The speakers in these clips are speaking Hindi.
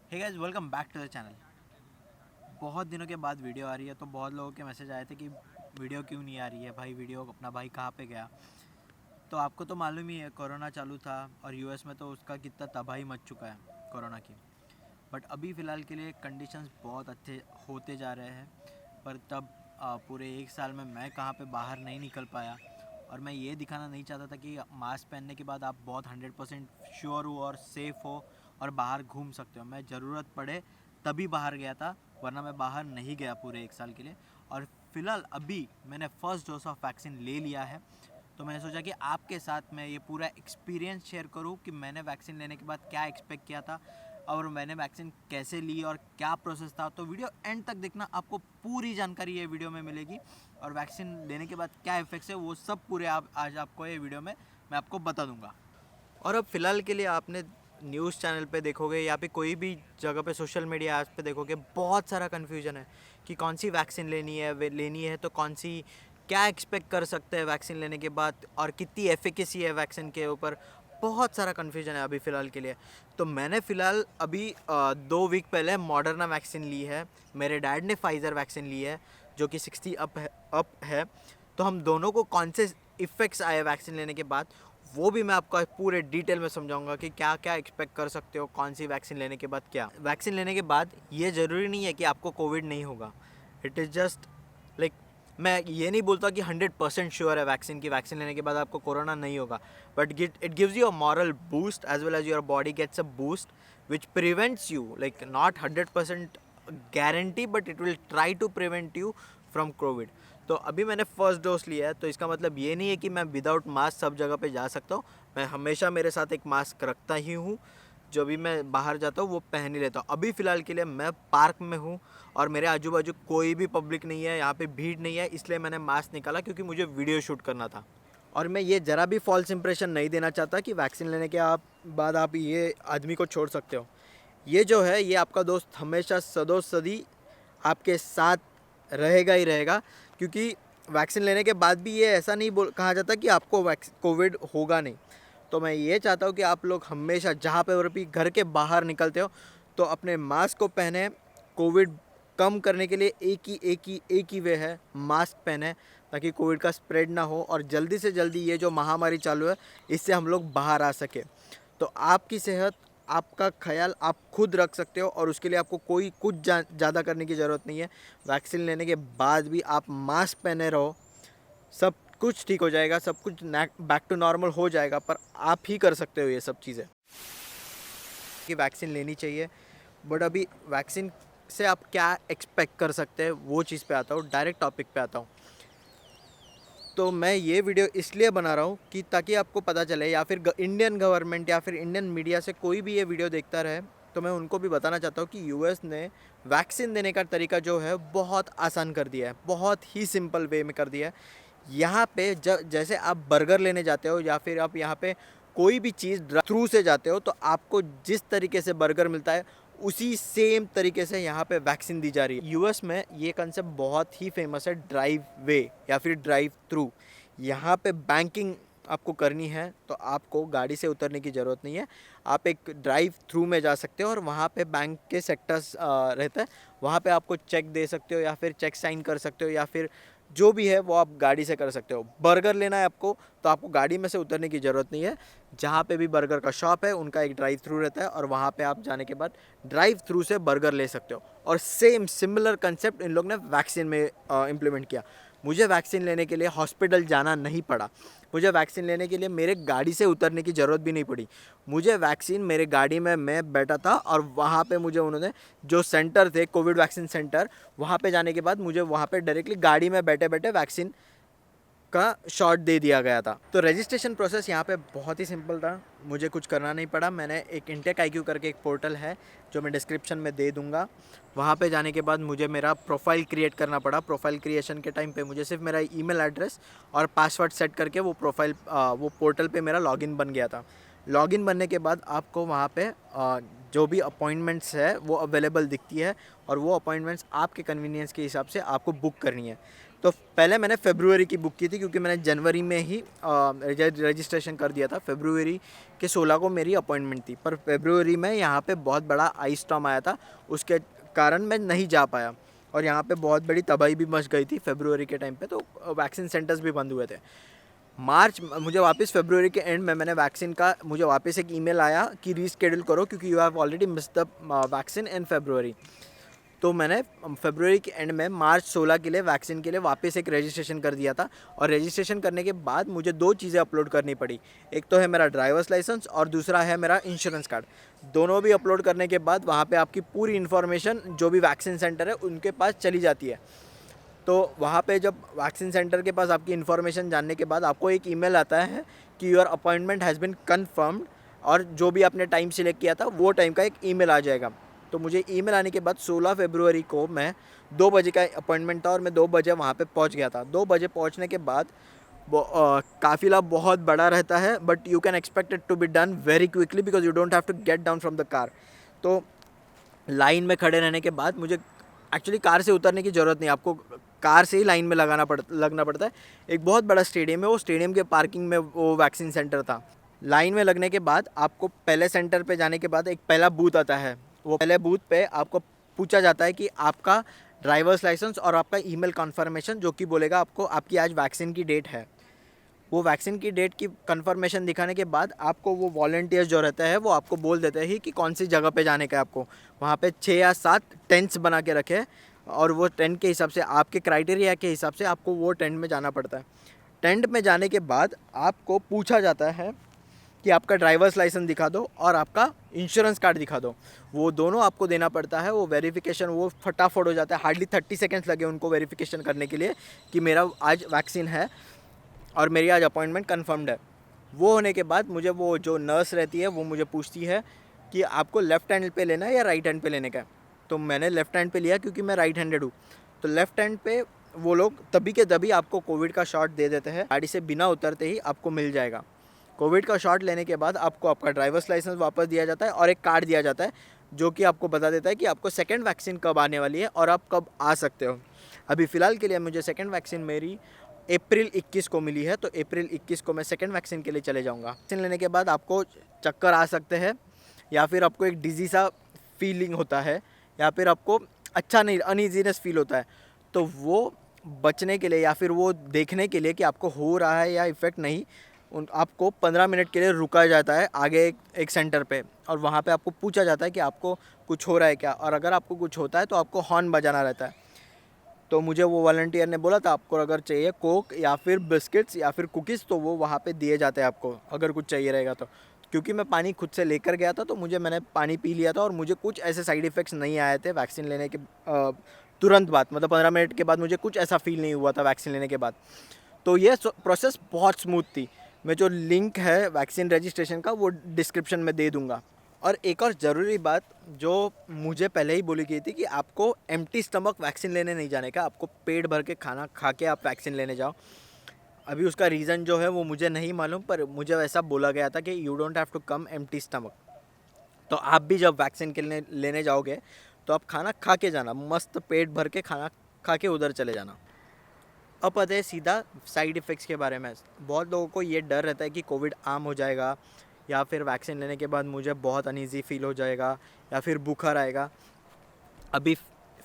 Hey guys, welcome back to the channel. बहुत दिनों के बाद वीडियो आ रही है, तो बहुत लोगों के मैसेज आए थे कि वीडियो क्यों नहीं आ रही है भाई, वीडियो अपना भाई कहाँ पे गया। तो आपको तो मालूम ही है, कोरोना चालू था और यूएस में तो उसका कितना तबाही मच चुका है कोरोना की। बट अभी फ़िलहाल के लिए कंडीशंस बहुत अच्छे होते जा रहे हैं। पर तब पूरे एक साल में मैं कहाँ पे बाहर नहीं निकल पाया, और मैं ये दिखाना नहीं चाहता था कि मास्क पहनने के बाद आप बहुत 100% श्योर हो और सेफ़ हो और बाहर घूम सकते हो। मैं ज़रूरत पड़े तभी बाहर गया था, वरना मैं बाहर नहीं गया पूरे एक साल के लिए। और फ़िलहाल अभी मैंने फ़र्स्ट डोज ऑफ वैक्सीन ले लिया है, तो मैंने सोचा कि आपके साथ मैं ये पूरा एक्सपीरियंस शेयर करूँ कि मैंने वैक्सीन लेने के बाद क्या एक्सपेक्ट किया था और मैंने वैक्सीन कैसे ली और क्या प्रोसेस था। तो वीडियो एंड तक देखना, आपको पूरी जानकारी ये वीडियो में मिलेगी। और वैक्सीन लेने के बाद क्या इफ़ेक्ट्स है वो सब पूरे आप आज आपको ये वीडियो में मैं आपको बता दूंगा। और अब फ़िलहाल के लिए आपने न्यूज़ चैनल पे देखोगे या फिर कोई भी जगह पे सोशल मीडिया ऐप पे देखोगे, बहुत सारा कन्फ्यूजन है कि कौन सी वैक्सीन लेनी है, वे लेनी है तो कौन सी, क्या एक्सपेक्ट कर सकते हैं वैक्सीन लेने के बाद और कितनी एफिकेसी है वैक्सीन के ऊपर। बहुत सारा कन्फ्यूजन है अभी फ़िलहाल के लिए। तो मैंने फ़िलहाल अभी 2 वीक पहले मॉडर्ना वैक्सीन ली है, मेरे डैड ने फाइज़र वैक्सीन ली है जो कि 60 अप है। तो हम दोनों को कौन से इफ़ेक्ट्स आए वैक्सीन लेने के बाद, वो भी मैं आपको पूरे डिटेल में समझाऊंगा कि क्या क्या एक्सपेक्ट कर सकते हो कौन सी वैक्सीन लेने के बाद। क्या वैक्सीन लेने के बाद ये ज़रूरी नहीं है कि आपको कोविड नहीं होगा। इट इज़ जस्ट लाइक, मैं ये नहीं बोलता कि 100% श्योर है वैक्सीन की वैक्सीन लेने के बाद आपको कोरोना नहीं होगा, but it gives you a moral boost as well as your body gets a boost which prevents you, like not 100% guarantee but it will try to prevent you from COVID. तो अभी मैंने फर्स्ट डोज लिया है, तो इसका मतलब ये नहीं है कि मैं विदाउट मास्क सब जगह पे जा सकता हूँ। मैं हमेशा मेरे साथ एक मास्क रखता ही हूँ, जो भी मैं बाहर जाता हूँ वो पहन ही लेता हूँ। अभी फ़िलहाल के लिए मैं पार्क में हूँ और मेरे आजू बाजू कोई भी पब्लिक नहीं है, यहाँ पे भीड़ नहीं है, इसलिए मैंने मास्क निकाला क्योंकि मुझे वीडियो शूट करना था। और मैं ये ज़रा भी फॉल्स इंप्रेशन नहीं देना चाहता कि वैक्सीन लेने के बाद आप ये आदमी को छोड़ सकते हो। ये जो है, ये आपका दोस्त हमेशा सदो सदी आपके साथ रहेगा ही रहेगा, क्योंकि वैक्सीन लेने के बाद भी ये ऐसा नहीं कहा जाता कि आपको कोविड होगा नहीं। तो मैं ये चाहता हूँ कि आप लोग हमेशा जहाँ पे और भी घर के बाहर निकलते हो तो अपने मास्क को पहने। कोविड कम करने के लिए एक ही वे है, मास्क पहने, ताकि कोविड का स्प्रेड ना हो और जल्दी से जल्दी ये जो महामारी चालू है इससे हम लोग बाहर आ सके। तो आपकी सेहत, आपका ख्याल आप खुद रख सकते हो और उसके लिए आपको कोई कुछ ज़्यादा करने की ज़रूरत नहीं है। वैक्सीन लेने के बाद भी आप मास्क पहने रहो, सब कुछ ठीक हो जाएगा, सब कुछ बैक टू नॉर्मल हो जाएगा। पर आप ही कर सकते हो ये सब चीज़ें कि वैक्सीन लेनी चाहिए। बट अभी वैक्सीन से आप क्या एक्सपेक्ट कर सकते हैं वो चीज़ पे आता हूँ, डायरेक्ट टॉपिक पे आता हूँ। तो मैं ये वीडियो इसलिए बना रहा हूँ कि ताकि आपको पता चले, या फिर इंडियन गवर्नमेंट या फिर इंडियन मीडिया से कोई भी ये वीडियो देखता रहे, तो मैं उनको भी बताना चाहता हूँ कि यूएस ने वैक्सीन देने का तरीका जो है बहुत आसान कर दिया है, बहुत ही सिंपल वे में कर दिया है। यहाँ पे जैसे आप बर्गर लेने जाते हो या फिर आप यहाँ पे कोई भी चीज़ थ्रू से जाते हो, तो आपको जिस तरीके से बर्गर मिलता है उसी सेम तरीके से यहाँ पे वैक्सीन दी जा रही है। यूएस में ये कंसेप्ट बहुत ही फेमस है, ड्राइव वे या फिर ड्राइव थ्रू। यहाँ पे बैंकिंग आपको करनी है तो आपको गाड़ी से उतरने की ज़रूरत नहीं है, आप एक ड्राइव थ्रू में जा सकते हो और वहाँ पे बैंक के सेक्टर्स रहते हैं, वहाँ पे आपको चेक दे सकते हो या फिर चेक साइन कर सकते हो या फिर जो भी है वो आप गाड़ी से कर सकते हो। बर्गर लेना है आपको तो आपको गाड़ी में से उतरने की ज़रूरत नहीं है, जहाँ पे भी बर्गर का शॉप है उनका एक ड्राइव थ्रू रहता है और वहाँ पे आप जाने के बाद ड्राइव थ्रू से बर्गर ले सकते हो। और सेम सिमिलर कंसेप्ट इन लोग ने वैक्सीन में इम्प्लीमेंट किया। मुझे वैक्सीन लेने के लिए हॉस्पिटल जाना नहीं पड़ा, मुझे वैक्सीन लेने के लिए मेरे गाड़ी से उतरने की ज़रूरत भी नहीं पड़ी। मुझे वैक्सीन मेरे गाड़ी में मैं बैठा था और वहाँ पे मुझे उन्होंने जो सेंटर थे कोविड वैक्सीन सेंटर, वहाँ पे जाने के बाद मुझे वहाँ पे डायरेक्टली गाड़ी में बैठे बैठे वैक्सीन का शॉट दे दिया गया था। तो रजिस्ट्रेशन प्रोसेस यहाँ पे बहुत ही सिंपल था, मुझे कुछ करना नहीं पड़ा। मैंने एक इंटेक IQ करके एक पोर्टल है जो मैं डिस्क्रिप्शन में दे दूँगा, वहाँ पे जाने के बाद मुझे मेरा प्रोफाइल क्रिएट करना पड़ा। प्रोफाइल क्रिएशन के टाइम पे मुझे सिर्फ मेरा ईमेल एड्रेस और पासवर्ड सेट करके वो वो पोर्टल पे मेरा लॉगिन बन गया था। लॉगिन बनने के बाद आपको वहाँ पे जो भी अपॉइंटमेंट्स है वो अवेलेबल दिखती है और वो अपॉइंटमेंट्स आपके कन्वीनियंस के हिसाब से आपको बुक करनी है। तो पहले मैंने फ़रवरी की बुक की थी, क्योंकि मैंने जनवरी में ही रजिस्ट्रेशन कर दिया था। फ़रवरी के 16 को मेरी अपॉइंटमेंट थी, पर फ़रवरी में यहाँ पे बहुत बड़ा आइस स्टॉर्म आया था, उसके कारण मैं नहीं जा पाया और यहाँ पे बहुत बड़ी तबाही भी मच गई थी फ़रवरी के टाइम पे, तो वैक्सीन सेंटर्स भी बंद हुए थे। मार्च मुझे वापस फ़रवरी के एंड में मैंने वैक्सीन का मुझे वापस एक ईमेल आया कि रीस्केड्यूल करो, क्योंकि you have already miss the vaccine in February. तो मैंने फ़रवरी के एंड में मार्च 16 के लिए वैक्सीन के लिए वापस एक रजिस्ट्रेशन कर दिया था। और रजिस्ट्रेशन करने के बाद मुझे 2 चीज़ें अपलोड करनी पड़ी। एक तो है मेरा ड्राइवर्स लाइसेंस और दूसरा है मेरा इंश्योरेंस कार्ड। दोनों भी अपलोड करने के बाद वहाँ पे आपकी पूरी इन्फॉर्मेशन जो भी वैक्सीन सेंटर है उनके पास चली जाती है। तो वहाँ पे जब वैक्सीन सेंटर के पास आपकी इन्फॉर्मेशन जानने के बाद आपको एक ईमेल आता है कि your appointment has been confirmed, और जो भी आपने टाइम सिलेक्ट किया था वो टाइम का एक ईमेल आ जाएगा। तो मुझे ईमेल आने के बाद 16 फ़रवरी को मैं 2 बजे का अपॉइंटमेंट था और मैं 2 बजे वहाँ पे पहुँच गया था। 2 बजे पहुँचने के बाद काफ़िला बहुत बड़ा रहता है, but you can expect it to be done very quickly because you don't have to get down from the car. तो लाइन में खड़े रहने के बाद मुझे एक्चुअली कार से उतरने की ज़रूरत नहीं, आपको कार से ही लाइन में लगना पड़ता है। एक बहुत बड़ा स्टेडियम है, वो स्टेडियम के पार्किंग में वो वैक्सीन सेंटर था। लाइन में लगने के बाद आपको पहले सेंटर पे जाने के बाद एक पहला बूथ आता है। वो पहले बूथ पे आपको पूछा जाता है कि आपका ड्राइवर्स लाइसेंस और आपका ईमेल कन्फर्मेशन, जो कि बोलेगा आपको आपकी आज वैक्सीन की डेट है। वो वैक्सीन की डेट की कंफर्मेशन दिखाने के बाद आपको वो वॉलंटियर्स जो रहता है वो आपको बोल देते हैं कि कौन सी जगह पे जाने का है आपको। वहाँ पे 6 या 7 टेंट्स बना के रखे, और वो टेंट के हिसाब से आपके क्राइटेरिया के हिसाब से आपको वो टेंट में जाना पड़ता है। टेंट में जाने के बाद आपको पूछा जाता है कि आपका ड्राइवर्स लाइसेंस दिखा दो और आपका इंश्योरेंस कार्ड दिखा दो। वो दोनों आपको देना पड़ता है। वो वेरिफिकेशन वो फटाफट हो जाता है, हार्डली 30 सेकेंड्स लगे उनको वेरिफिकेशन करने के लिए कि मेरा आज वैक्सीन है और मेरी आज अपॉइंटमेंट कन्फर्म्ड है। वो होने के बाद मुझे वो जो नर्स रहती है वो मुझे पूछती है कि आपको लेफ़्ट हैंड पे लेना है या राइट हैंड पे लेने का है। तो मैंने लेफ़्ट हैंड पे लिया क्योंकि मैं राइट हैंडेड हूँ। तो लेफ़्ट हैंड पे वो लोग तभी के तभी आपको कोविड का शॉट दे देते हैं, गाड़ी से बिना उतरते ही आपको मिल जाएगा। कोविड का शॉट लेने के बाद आपको आपका ड्राइवर्स लाइसेंस वापस दिया जाता है और एक कार्ड दिया जाता है जो कि आपको बता देता है कि आपको सेकेंड वैक्सीन कब आने वाली है और आप कब आ सकते हो। अभी फ़िलहाल के लिए मुझे सेकेंड वैक्सीन मेरी अप्रैल 21 को मिली है, तो अप्रैल 21 को मैं सेकेंड वैक्सीन के लिए चले जाऊंगा। वैक्सीन लेने के बाद आपको चक्कर आ सकते हैं, या फिर आपको एक डिजी सा फीलिंग होता है, या फिर आपको अच्छा नहीं अनईजीनेस फील होता है। तो वो बचने के लिए या फिर वो देखने के लिए कि आपको हो रहा है या इफ़ेक्ट नहीं, आपको 15 मिनट के लिए रुका जाता है आगे एक सेंटर पे, और वहाँ पे आपको पूछा जाता है कि आपको कुछ हो रहा है क्या, और अगर आपको कुछ होता है तो आपको हॉर्न बजाना रहता है। तो मुझे वो वॉलंटियर ने बोला था आपको अगर चाहिए कोक या फिर बिस्किट्स या फिर कुकीज़ तो वो वहाँ पे दिए जाते हैं आपको, अगर कुछ चाहिए रहेगा तो। क्योंकि मैं पानी खुद से लेकर गया था तो मैंने पानी पी लिया था और मुझे कुछ ऐसे साइड इफ़ेक्ट्स नहीं आए थे वैक्सीन लेने के तुरंत बाद, मतलब 15 मिनट के बाद मुझे कुछ ऐसा फील नहीं हुआ था वैक्सीन लेने के बाद। तो ये प्रोसेस बहुत स्मूथ थी। मैं जो लिंक है वैक्सीन रजिस्ट्रेशन का वो डिस्क्रिप्शन में दे दूँगा। और एक और ज़रूरी बात जो मुझे पहले ही बोली गई थी कि आपको एम्प्टी स्टमक वैक्सीन लेने नहीं जाने का, आपको पेट भर के खाना खा के आप वैक्सीन लेने जाओ। अभी उसका रीज़न जो है वो मुझे नहीं मालूम, पर मुझे वैसा बोला गया था कि you don't have to come empty stomach. तो आप भी जब वैक्सीन के लेने जाओगे तो आप खाना खा के जाना, मस्त पेट भर के खाना खा के उधर चले जाना। अब आते हैं सीधा साइड इफ़ेक्ट्स के बारे में। बहुत लोगों को ये डर रहता है कि कोविड आम हो जाएगा, या फिर वैक्सीन लेने के बाद मुझे बहुत अनईज़ी फील हो जाएगा, या फिर बुखार आएगा। अभी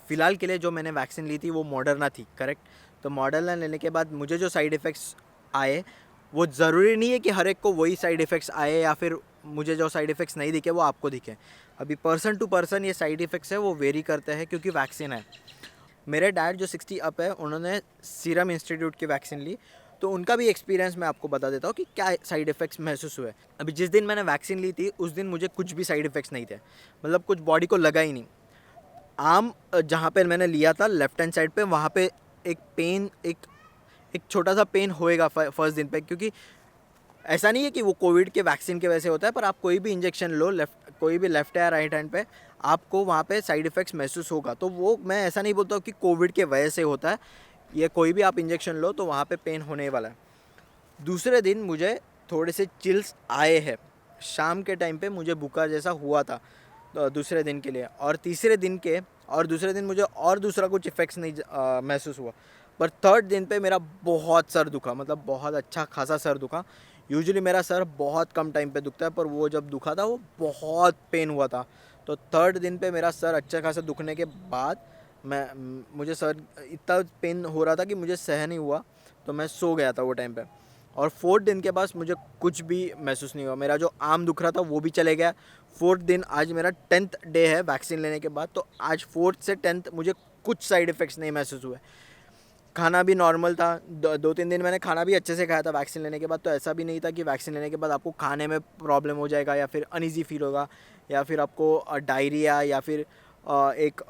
फ़िलहाल के लिए जो मैंने वैक्सीन ली थी वो मॉडर्ना थी, करेक्ट। तो मॉडर्ना लेने के बाद मुझे जो साइड इफ़ेक्ट्स आए वो ज़रूरी नहीं है कि हर एक को वही साइड इफ़ेक्ट्स आए, या फिर मुझे जो साइड इफ़ेक्ट्स नहीं दिखे वो आपको दिखे। अभी पर्सन टू पर्सन ये साइड इफ़ेक्ट्स है वो वेरी करते हैं, क्योंकि वैक्सीन है। मेरे डैड जो 60 अप है उन्होंने सीरम इंस्टीट्यूट की वैक्सीन ली, तो उनका भी एक्सपीरियंस मैं आपको बता देता हूँ कि क्या साइड इफ़ेक्ट्स महसूस हुए। अभी जिस दिन मैंने वैक्सीन ली थी उस दिन मुझे कुछ भी साइड इफ़ेक्ट्स नहीं थे, मतलब कुछ बॉडी को लगा ही नहीं। आम जहाँ पे मैंने लिया था लेफ़्ट हैंड साइड पे, वहाँ पे एक छोटा सा पेन होएगा फर्स्ट दिन पे, क्योंकि ऐसा नहीं है कि वो कोविड के वैक्सीन के वजह से होता है, पर आप कोई भी इंजेक्शन लो कोई भी लेफ्ट या राइट हैंड पे, आपको वहाँ पे साइड इफ़ेक्ट्स महसूस होगा। तो वो मैं ऐसा नहीं बोलता हूँ कि कोविड के वजह से होता है, ये कोई भी आप इंजेक्शन लो तो वहाँ पे पेन होने वाला है। दूसरे दिन मुझे थोड़े से चिल्स आए हैं, शाम के टाइम पे मुझे बुखार जैसा हुआ था दूसरे दिन के लिए, और दूसरे दिन मुझे और दूसरा कुछ इफ़ेक्ट्स नहीं महसूस हुआ। पर थर्ड दिन पे मेरा बहुत सर दुखा, मतलब बहुत अच्छा खासा सर दुखा। यूजुअली मेरा सर बहुत कम टाइम पे दुखता है, पर वो जब दुखा था वो बहुत पेन हुआ था। तो थर्ड दिन पे मेरा सर अच्छा खासा दुखने के बाद मुझे सर इतना पेन हो रहा था कि मुझे सह नहीं हुआ, तो मैं सो गया था वो टाइम पे। और फोर्थ दिन के बाद मुझे कुछ भी महसूस नहीं हुआ, मेरा जो आर्म दुख रहा था वो भी चले गया। फोर्थ दिन, आज मेरा 10th डे है वैक्सीन लेने के बाद, तो आज 4th से 10th मुझे कुछ साइड इफ़ेक्ट्स नहीं महसूस हुए। खाना भी नॉर्मल था, 2-3 दिन मैंने खाना भी अच्छे से खाया था वैक्सीन लेने के बाद। तो ऐसा भी नहीं था कि वैक्सीन लेने के बाद आपको खाने में प्रॉब्लम हो जाएगा या फिर अनईजी फील होगा या फिर आपको डायरिया या फिर एक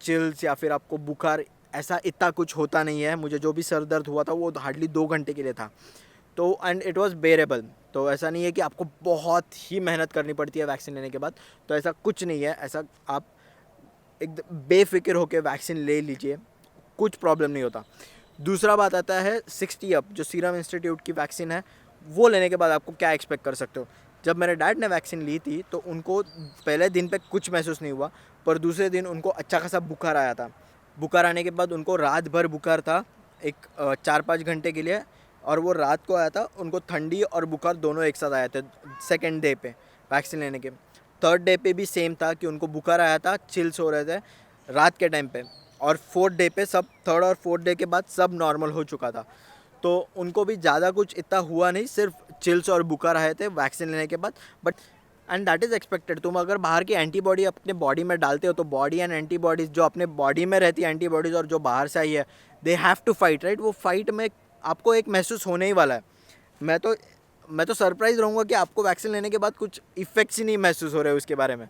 चिल्स या फिर आपको बुखार, ऐसा इतना कुछ होता नहीं है। मुझे जो भी सर दर्द हुआ था वो हार्डली 2 घंटे के लिए था, तो एंड इट वाज बेरेबल। तो ऐसा नहीं है कि आपको बहुत ही मेहनत करनी पड़ती है वैक्सीन लेने के बाद, तो ऐसा कुछ नहीं है। ऐसा आप एकदम बेफिक्र होकर वैक्सीन ले लीजिए, कुछ प्रॉब्लम नहीं होता। दूसरा बात आता है 60 अप, जो सीरम इंस्टीट्यूट की वैक्सीन है, वो लेने के बाद आपको क्या एक्सपेक्ट कर सकते हो। जब मेरे डैड ने वैक्सीन ली थी तो उनको पहले दिन पे कुछ महसूस नहीं हुआ, पर दूसरे दिन उनको अच्छा खासा बुखार आया था। बुखार आने के बाद उनको रात भर बुखार था, एक 4-5 घंटे के लिए, और वो रात को आया था। उनको ठंडी और बुखार दोनों एक साथ आए थे सेकेंड डे पे वैक्सीन लेने के। थर्ड डे पे भी सेम था कि उनको बुखार आया था, चिल्स हो रहे थे रात के टाइम पे, और फोर्थ डे पे सब, थर्ड और फोर्थ डे के बाद सब नॉर्मल हो चुका था। तो उनको भी ज़्यादा कुछ इतना हुआ नहीं, सिर्फ चिल्स और बुखार आए थे वैक्सीन लेने के बाद। But and that is expected. तुम अगर बाहर की एंटीबॉडी अपने बॉडी में डालते हो तो बॉडी एंड एंटीबॉडीज़, जो अपने बॉडी में रहती है एंटीबॉडीज़ और जो बाहर से आई है, they have to fight, right. वो फाइट में आपको एक महसूस होने ही वाला है। मैं तो सरप्राइज रहूँगा कि आपको वैक्सीन लेने के बाद कुछ इफ़ेक्ट्स ही नहीं महसूस हो रहे उसके बारे में।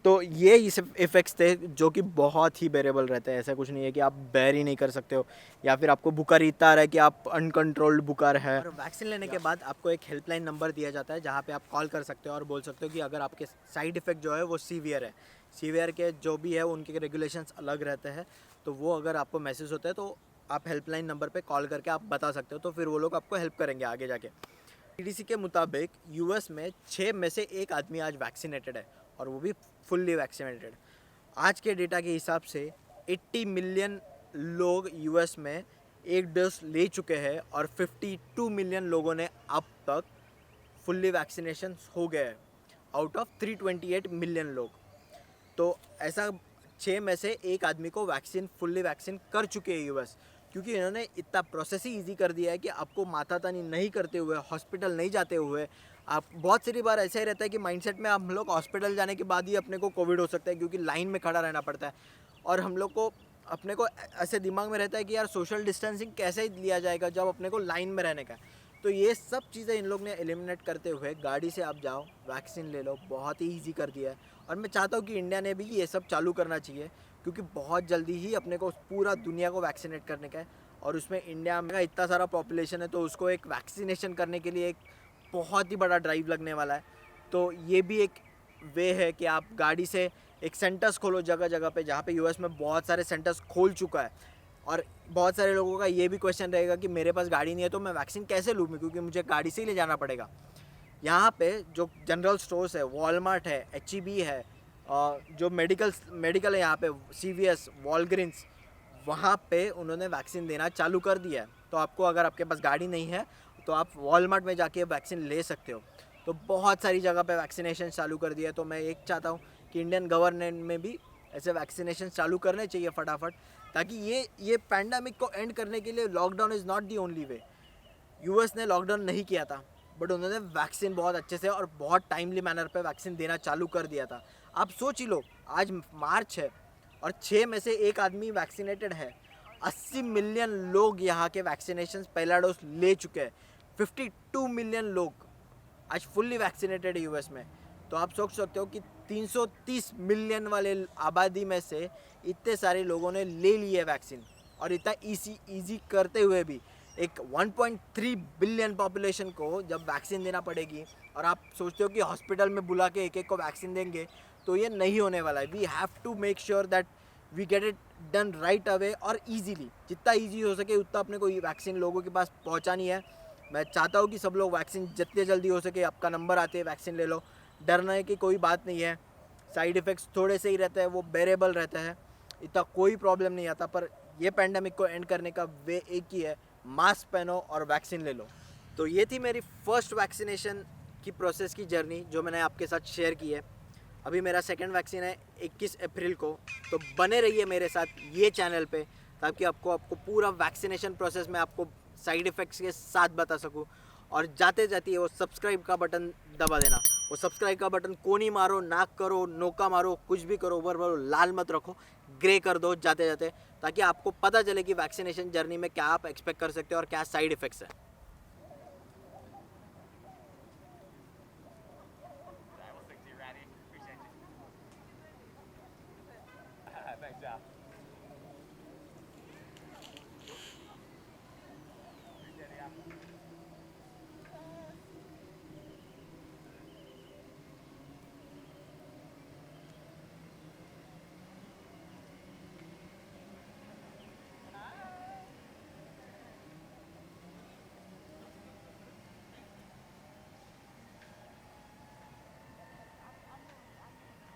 तो ये इफ़ेक्ट्स थे जो कि बहुत ही बेरेबल रहते हैं। ऐसा कुछ नहीं है कि आप बेर ही नहीं कर सकते हो या फिर आपको बुखार इतना आ रहा है कि आप अनकंट्रोल्ड बुखार है। और वैक्सीन लेने के बाद आपको एक हेल्पलाइन नंबर दिया जाता है जहाँ पे आप कॉल कर सकते हो और बोल सकते हो कि अगर आपके साइड इफ़ेक्ट जो है वो सीवियर है। सीवियर के जो भी है उनके रेगुलेशंस अलग रहते हैं, तो वो अगर आपको मैसेज होता है तो आप हेल्पलाइन नंबर पे कॉल करके आप बता सकते हो, तो फिर वो लोग आपको हेल्प करेंगे आगे जाके। सीडीसी के मुताबिक यूएस में 6 में से 1 आदमी आज वैक्सीनेटेड है, और वो भी फुल्ली वैक्सीनेटेड। आज के डेटा के हिसाब से 80 मिलियन लोग यूएस में एक डोज ले चुके हैं और 52 मिलियन लोगों ने अब तक फुल्ली वैक्सीनेशन हो गए हैं आउट ऑफ 328 मिलियन लोग। तो ऐसा 6 में से 1 आदमी को वैक्सीन फुल्ली वैक्सीन कर चुके हैं यूएस, क्योंकि इन्होंने इतना प्रोसेस ही ईजी कर दिया है कि आपको मातातानी नहीं करते हुए, हॉस्पिटल नहीं जाते हुए, आप बहुत सारी बार ऐसा ही रहता है कि माइंडसेट में हम लोग हॉस्पिटल जाने के बाद ही अपने को कोविड हो सकता है, क्योंकि लाइन में खड़ा रहना पड़ता है, और हम लोग को अपने को ऐसे दिमाग में रहता है कि यार सोशल डिस्टेंसिंग कैसे लिया जाएगा जब अपने को लाइन में रहने का। तो ये सब चीज़ें इन लोग ने एलिमिनेट करते हुए गाड़ी से आप जाओ, वैक्सीन ले लो, बहुत ही ईजी कर दिया है। और मैं चाहता हूँ कि इंडिया ने भी ये सब चालू करना चाहिए, क्योंकि बहुत जल्दी ही अपने को पूरा दुनिया को वैक्सीनेट करने का है, और उसमें इंडिया में इतना सारा पॉपुलेशन है, तो उसको एक वैक्सीनेशन करने के लिए एक बहुत ही बड़ा ड्राइव लगने वाला है। तो ये भी एक वे है कि आप गाड़ी से एक सेंटर्स खोलो जगह जगह पे, जहाँ पे यूएस में बहुत सारे सेंटर्स खोल चुका है। और बहुत सारे लोगों का ये भी क्वेश्चन रहेगा कि मेरे पास गाड़ी नहीं है तो मैं वैक्सीन कैसे लूँ, क्योंकि मुझे गाड़ी से ही ले जाना पड़ेगा। यहाँ पे जो जनरल स्टोर्स है, वॉलमार्ट है, HEB है, जो मेडिकल है यहाँ पे, CVS, वॉलग्रीन्स, वहाँ पे उन्होंने वैक्सीन देना चालू कर दिया है। तो आपको अगर आपके पास गाड़ी नहीं है तो आप वॉलमार्ट में जाके वैक्सीन ले सकते हो। तो बहुत सारी जगह पे वैक्सीनेशन चालू कर दिया है। तो मैं एक चाहता हूँ कि इंडियन गवर्नमेंट में भी ऐसे वैक्सीनेशन चालू करने चाहिए फटाफट, ताकि ये पैंडमिक को एंड करने के लिए lockdown is not the only way. US ने लॉकडाउन नहीं किया था, बट उन्होंने वैक्सीन बहुत अच्छे से और बहुत टाइमली मैनर पे वैक्सीन देना चालू कर दिया था। आप सोच ही लो, आज मार्च है और 6 में से 1 आदमी वैक्सीनेटेड है। 80 मिलियन लोग यहाँ के वैक्सीनेशन पहला डोज ले चुके हैं। 52 मिलियन लोग आज फुल्ली वैक्सीनेटेड है यूएस में। तो आप सोच सकते हो कि 330 मिलियन वाले आबादी में से इतने सारे लोगों ने ले ली है वैक्सीन, और इतना ईजी करते हुए भी एक 1.3 बिलियन पॉपुलेशन को जब वैक्सीन देना पड़ेगी, और आप सोचते हो कि हॉस्पिटल में बुला के एक को वैक्सीन देंगे, तो ये नहीं होने वाला है। We have to make sure that we get it done right away और ईजीली, जितना ईजी हो सके उतना अपने को वैक्सीन लोगों के पास पहुँचानी है। मैं चाहता हूँ कि सब लोग वैक्सीन जितने जल्दी हो सके, आपका नंबर आते हैं वैक्सीन ले लो। डरने की कोई बात नहीं है। साइड इफ़ेक्ट्स थोड़े से ही रहते हैं, वो बेरेबल रहता है, इतना कोई प्रॉब्लम नहीं आता। पर ये पैंडेमिक को एंड करने का वे एक ही है, मास्क पहनो और वैक्सीन ले लो। तो ये थी मेरी फर्स्ट वैक्सीनेशन की प्रोसेस की जर्नी जो मैंने आपके साथ शेयर की है। अभी मेरा सेकंड वैक्सीन है 21 अप्रैल को, तो बने रहिए मेरे साथ ये चैनल पे ताकि आपको पूरा वैक्सीनेशन प्रोसेस में आपको साइड इफ़ेक्ट्स के साथ बता सकूं। और जाते जाते वो सब्सक्राइब का बटन दबा देना। वो सब्सक्राइब का बटन कोनी मारो, नाक करो, नोका मारो, कुछ भी करो, ऊपर मारो, लाल मत रखो, ग्रे कर दो जाते जाते, ताकि आपको पता चले कि वैक्सीनेशन जर्नी में क्या आप एक्सपेक्ट कर सकते हो और क्या साइड इफ़ेक्ट्स है।